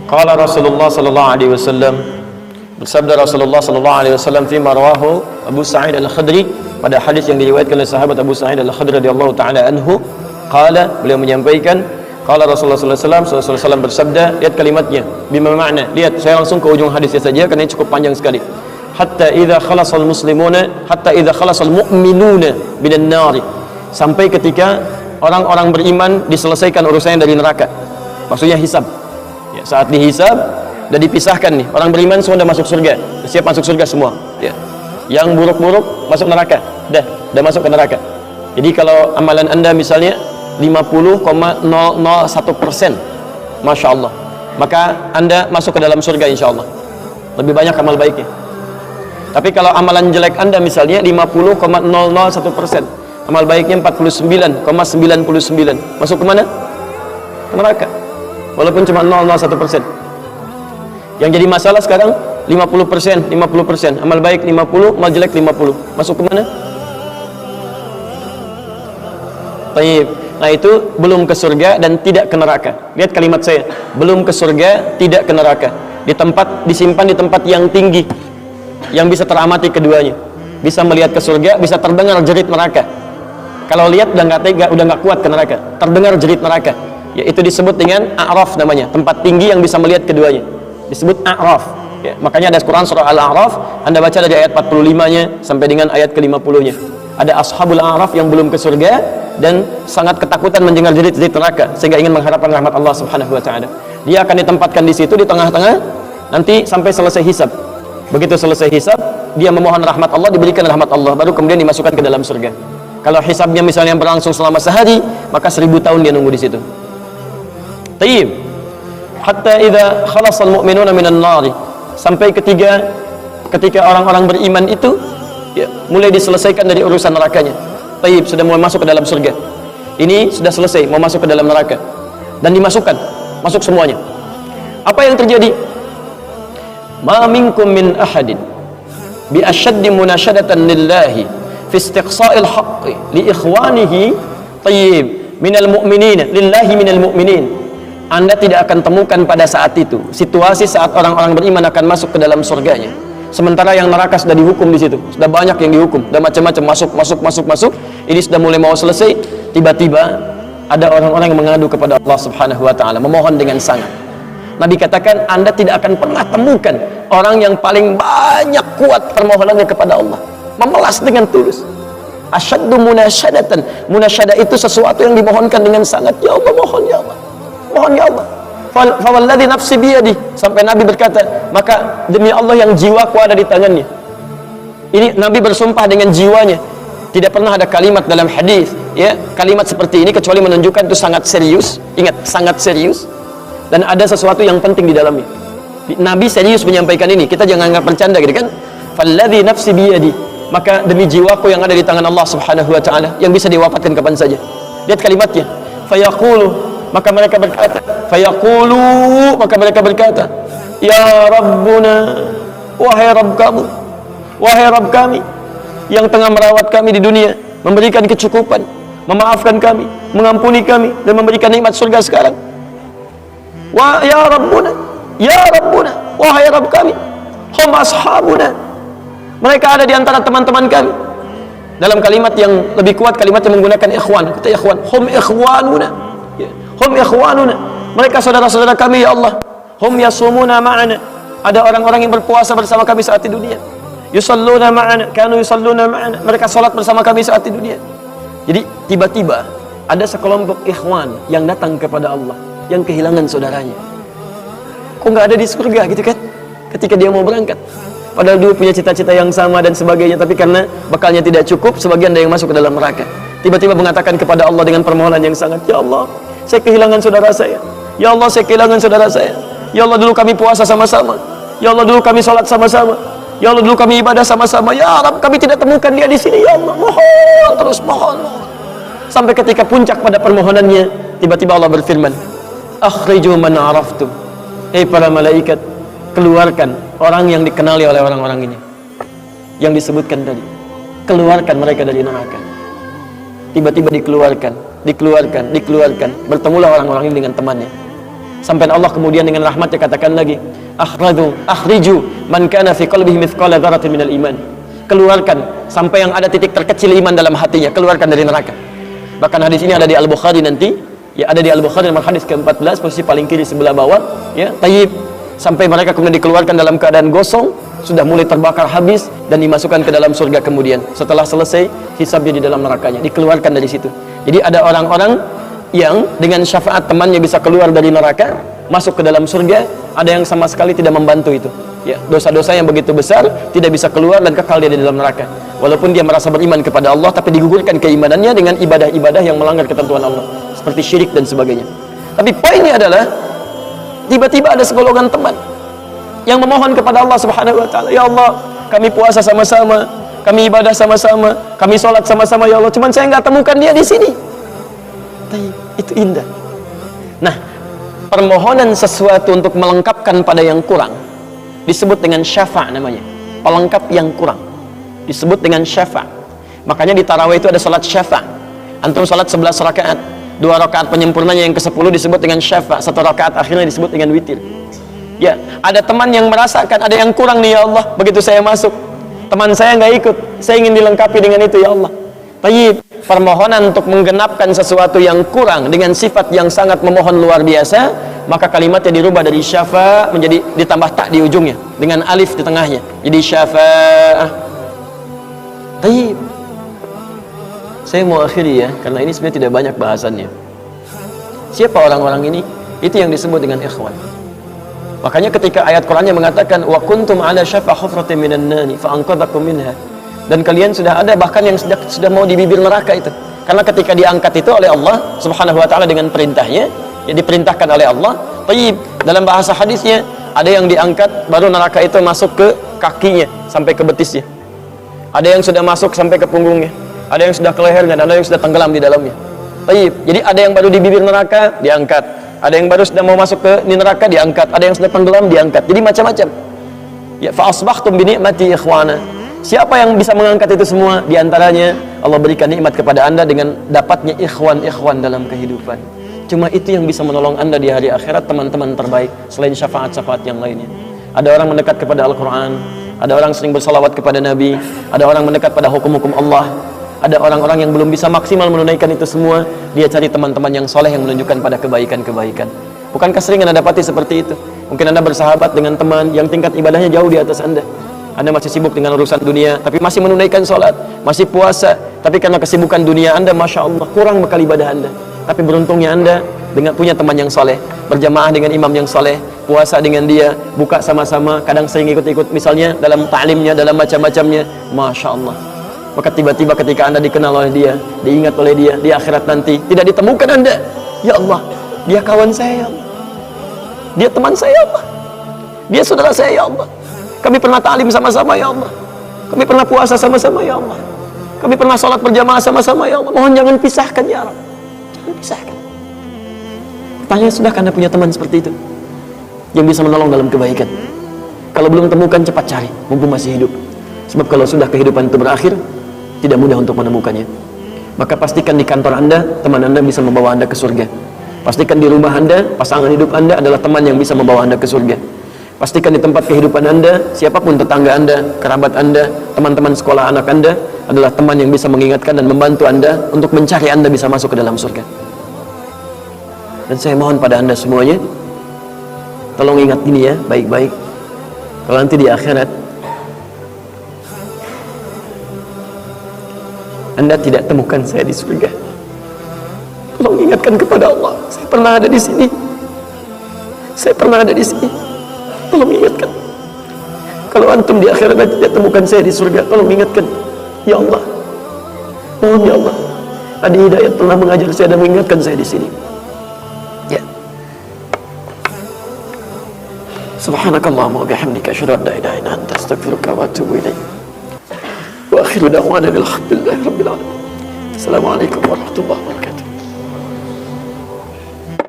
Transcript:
Qala Rasulullah sallallahu alaihi wasallam, bersabda Rasulullah sallallahu alaihi wasallam fi marwahu Abu Sa'id Al-Khudri, pada hadis yang diriwayatkan oleh sahabat Abu Sa'id Al-Khudri radhiyallahu taala anhu, qala, beliau menyampaikan, qala Rasulullah sallallahu alaihi wasallam bersabda, lihat kalimatnya, bima makna, lihat, saya langsung ke ujung hadisnya saja karena ini cukup panjang sekali. Hatta idza khalasal muslimuna, hatta idza khalasal mu'minuna bidan nari, sampai ketika orang-orang beriman diselesaikan urusannya dari neraka, maksudnya hisab ya, saat dihisab dan dipisahkan nih, orang beriman semua sudah masuk surga, siap masuk surga semua ya. Yang buruk-buruk masuk neraka, dah masuk ke neraka. Jadi kalau amalan anda misalnya 50,001%, Masya Allah, maka anda masuk ke dalam surga insya Allah, lebih banyak amal baiknya. Tapi kalau amalan jelek anda misalnya 50,001%, amal baiknya 49,99, masuk ke mana? Ke neraka, walaupun cuma 0,01%. Yang jadi masalah sekarang 50%, amal baik 50, amal jelek 50, masuk ke mana? Baik. Nah itu belum ke surga dan tidak ke neraka. Lihat kalimat saya, belum ke surga, tidak ke neraka. Disimpan di tempat yang tinggi, yang bisa teramati keduanya, bisa melihat ke surga, bisa terdengar jerit neraka. Kalau lihat udah nggak tega, udah nggak kuat ke neraka, terdengar jerit neraka, yaitu disebut dengan A'raf namanya, tempat tinggi yang bisa melihat keduanya, disebut A'raf ya. Makanya ada Quran surah Al-A'raf, anda baca dari ayat 45-nya sampai dengan ayat ke-50-nya. Ada ashabul A'raf yang belum ke surga dan sangat ketakutan mendengar jerit-jerit neraka, sehingga ingin mengharapkan rahmat Allah subhanahu wa ta'ala. Dia akan ditempatkan di situ, di tengah-tengah, nanti sampai selesai hisab. Begitu selesai hisab, dia memohon rahmat Allah, diberikan rahmat Allah, baru kemudian dimasukkan ke dalam surga. Kalau hisabnya misalnya berlangsung selama sehari, maka 1000 tahun dia nunggu di situ. Tayyib. Hatta idza khalasal mu'minuna minan nari, sampai ketika orang-orang beriman itu ya, mulai diselesaikan dari urusan nerakanya. Tayyib, sudah mulai masuk ke dalam surga. Ini sudah selesai, mau masuk ke dalam neraka, dan dimasukkan, masuk semuanya. Apa yang terjadi? Ma minkum min ahadin bi ashaddi munashadatan lillahi fi istiqsa'il haqqi li ikhwanihi tayyib minal mu'minin lillahi minal mu'minin. Anda tidak akan temukan pada saat itu situasi saat orang-orang beriman akan masuk ke dalam surganya, sementara yang neraka sudah dihukum di situ, sudah banyak yang dihukum, sudah macam-macam, masuk. Ini sudah mulai mau selesai, tiba-tiba ada orang-orang yang mengadu kepada Allah subhanahu wa ta'ala, memohon dengan sangat. Nabi katakan, Anda tidak akan pernah temukan orang yang paling banyak kuat permohonannya kepada Allah, memelas dengan tulus. Asyaddu munasyadatan, munasyadah itu sesuatu yang dimohonkan dengan sangat. Ya Allah, mohon ya Allah, mohon ya Allah. Fawalladzi nafsi biyadi, sampai Nabi berkata, maka demi Allah yang jiwaku ada di tangannya. Ini Nabi bersumpah dengan jiwanya. Tidak pernah ada kalimat dalam hadis ya, kalimat seperti ini kecuali menunjukkan itu sangat serius. Ingat, sangat serius, dan ada sesuatu yang penting di dalamnya. Nabi serius menyampaikan ini, kita jangan anggap bercanda gitu kan. Falladzi nafsi biyadi, maka demi jiwaku yang ada di tangan Allah subhanahu wa ta'ala, yang bisa diwafatkan kapan saja. Lihat kalimatnya, fayaqulu, maka mereka berkata, fayaqulu, maka mereka berkata, ya Rabbuna, wahai Rabb kamu, wahai Rabb kami yang tengah merawat kami di dunia, memberikan kecukupan, memaafkan kami, mengampuni kami, dan memberikan nikmat surga sekarang. Wa ya Rabbuna, ya Rabbuna, wahai Rabb kami, hum ashabuna, mereka ada di antara teman-teman kami. Dalam kalimat yang lebih kuat, kalimat yang menggunakan ikhwan, kata ikhwan, hum ikhwanuna, hum ikhwanuna, mereka saudara-saudara kami ya Allah. Hum yasumuna ma'ana, ada orang-orang yang berpuasa bersama kami saat di dunia. Yusalluna ma'ana, kanu yusalluna ma'ana, mereka salat bersama kami saat di dunia. Jadi tiba-tiba ada sekelompok ikhwan yang datang kepada Allah, yang kehilangan saudaranya. Kok nggak ada di surga gitu kan, ketika dia mau berangkat, padahal dulu punya cita-cita yang sama dan sebagainya, tapi karena bekalnya tidak cukup, sebagian ada yang masuk ke dalam neraka. Tiba-tiba mengatakan kepada Allah dengan permohonan yang sangat, ya Allah, saya kehilangan saudara saya, ya Allah, saya kehilangan saudara saya, ya Allah, dulu kami puasa sama-sama, ya Allah, dulu kami sholat sama-sama, ya Allah, dulu kami ibadah sama-sama, ya Rabb, kami tidak temukan dia di sini, ya Allah, mohon, terus mohon. Sampai ketika puncak pada permohonannya, tiba-tiba Allah berfirman, akhriju man araftum, para malaikat, keluarkan orang yang dikenali oleh orang-orang ini, yang disebutkan tadi, keluarkan mereka dari neraka. Tiba-tiba dikeluarkan, bertemulah orang-orang ini dengan temannya. Sampai Allah kemudian dengan rahmatnya katakan lagi, akhriju man kana fi qalbihi mithqala dzarratin minal iman. Keluarkan sampai yang ada titik terkecil iman dalam hatinya, keluarkan dari neraka. Bahkan hadis ini ada di Al-Bukhari nanti, ya ada di Al-Bukhari nomor hadis ke-14 posisi paling kiri sebelah bawah, ya. Tayyib, sampai mereka kemudian dikeluarkan dalam keadaan gosong, sudah mulai terbakar habis dan dimasukkan ke dalam surga kemudian. Setelah selesai hisabnya di dalam nerakanya, dikeluarkan dari situ. Jadi ada orang-orang yang dengan syafaat temannya bisa keluar dari neraka, masuk ke dalam surga. Ada yang sama sekali tidak membantu itu, ya, dosa-dosa yang begitu besar, tidak bisa keluar dan kekal dia di dalam neraka. Walaupun dia merasa beriman kepada Allah, tapi digugurkan keimanannya dengan ibadah-ibadah yang melanggar ketentuan Allah, seperti syirik dan sebagainya. Tapi poinnya adalah, tiba-tiba ada segolongan teman yang memohon kepada Allah Subhanahu wa Ta'ala, ya Allah, kami puasa sama-sama, kami ibadah sama-sama, kami sholat sama-sama, ya Allah, cuman saya nggak temukan dia di sini. Itu indah. Nah, permohonan sesuatu untuk melengkapkan pada yang kurang disebut dengan syafa' namanya. Pelengkap yang kurang disebut dengan syafa'. Makanya di tarawih itu ada salat syafa'. Antum salat 11 rakaat, 2 rakaat penyempurnanya yang ke-10 disebut dengan syafa', 1 rakaat akhirnya disebut dengan witir. Ya, ada teman yang merasakan ada yang kurang nih, ya Allah, begitu saya masuk, teman saya nggak ikut, saya ingin dilengkapi dengan itu, ya Allah. Tayyib, permohonan untuk menggenapkan sesuatu yang kurang dengan sifat yang sangat memohon luar biasa, maka kalimatnya dirubah dari syafa' menjadi ditambah tak di ujungnya dengan alif di tengahnya, jadi syafa'ah. Tayyib, saya mau akhiri ya, karena ini sebenarnya tidak banyak bahasannya. Siapa orang-orang ini? Itu yang disebut dengan ikhwan. Makanya ketika ayat Qur'annya mengatakan wa kuntum ala syafa hufratin minan nari fa anqadhakum minha, dan kalian sudah ada bahkan yang sudah mau di bibir neraka itu, karena ketika diangkat itu oleh Allah Subhanahu wa Ta'ala dengan perintahnya, ya diperintahkan oleh Allah. Tayyib, dalam bahasa hadisnya ada yang diangkat baru neraka itu masuk ke kakinya sampai ke betisnya, ada yang sudah masuk sampai ke punggungnya, ada yang sudah ke lehernya, dan ada yang sudah tenggelam di dalamnya. Tayyib, jadi ada yang baru di bibir neraka diangkat, ada yang baru sudah mau masuk ke neraka diangkat, ada yang sudah tenggelam diangkat, jadi macam-macam. Ya, fa asbahtum bi ni'mati ikhwana. Siapa yang bisa mengangkat itu semua? Di antaranya Allah berikan nikmat kepada Anda dengan dapatnya ikhwan-ikhwan dalam kehidupan. Cuma itu yang bisa menolong Anda di hari akhirat, teman-teman terbaik selain syafaat-syafaat yang lainnya. Ada orang mendekat kepada Al-Quran, ada orang sering bersalawat kepada Nabi, ada orang mendekat pada hukum-hukum Allah, ada orang-orang yang belum bisa maksimal menunaikan itu semua, dia cari teman-teman yang soleh yang menunjukkan pada kebaikan-kebaikan. Bukankah sering Anda dapati seperti itu? Mungkin Anda bersahabat dengan teman yang tingkat ibadahnya jauh di atas Anda. Anda masih sibuk dengan urusan dunia, tapi masih menunaikan sholat, masih puasa, tapi karena kesibukan dunia Anda, Masya Allah, kurang bekal ibadah Anda. Tapi beruntungnya Anda dengan punya teman yang soleh, berjamaah dengan imam yang soleh, puasa dengan dia, buka sama-sama, kadang sering ikut-ikut misalnya dalam ta'limnya, dalam macam-macamnya, Masya Allah. Maka tiba-tiba ketika Anda dikenal oleh dia, diingat oleh dia, di akhirat nanti, tidak ditemukan Anda, ya Allah, dia kawan saya, ya Allah, dia teman saya, ya Allah, dia saudara saya, ya Allah, kami pernah ta'lim sama-sama, ya Allah, kami pernah puasa sama-sama, ya Allah, kami pernah sholat berjamaah sama-sama, ya Allah, mohon jangan pisahkan, ya Allah, jangan pisahkan. Pertanyaan, sudahkah Anda punya teman seperti itu yang bisa menolong dalam kebaikan? Kalau belum temukan, cepat cari mumpung masih hidup, sebab kalau sudah kehidupan itu berakhir, tidak mudah untuk menemukannya. Maka pastikan di kantor Anda, teman Anda bisa membawa Anda ke surga. Pastikan di rumah Anda, pasangan hidup Anda adalah teman yang bisa membawa Anda ke surga. Pastikan di tempat kehidupan Anda, siapapun tetangga Anda, kerabat Anda, teman-teman sekolah anak Anda adalah teman yang bisa mengingatkan dan membantu Anda untuk mencari Anda bisa masuk ke dalam surga. Dan saya mohon pada Anda semuanya, tolong ingat ini ya, baik-baik. Kalau nanti di akhirat Anda tidak temukan saya di surga, tolong ingatkan kepada Allah, saya pernah ada di sini, saya pernah ada di sini. Tolong ingatkan. Kalau antum di akhirat tidak temukan saya di surga, tolong ingatkan, ya Allah, mohon ya Allah, Adi Hidayat pernah mengajar saya dan mengingatkan saya di sini. Ya. Subhanakallahumma wa bihamdika asyhadu an la ilaha illa anta astaghfiruka wa atubu ilaik. Wa akhiru da'wana alhamdulillahi rabbil alamin. Assalamualaikum warahmatullahi wabarakatuh.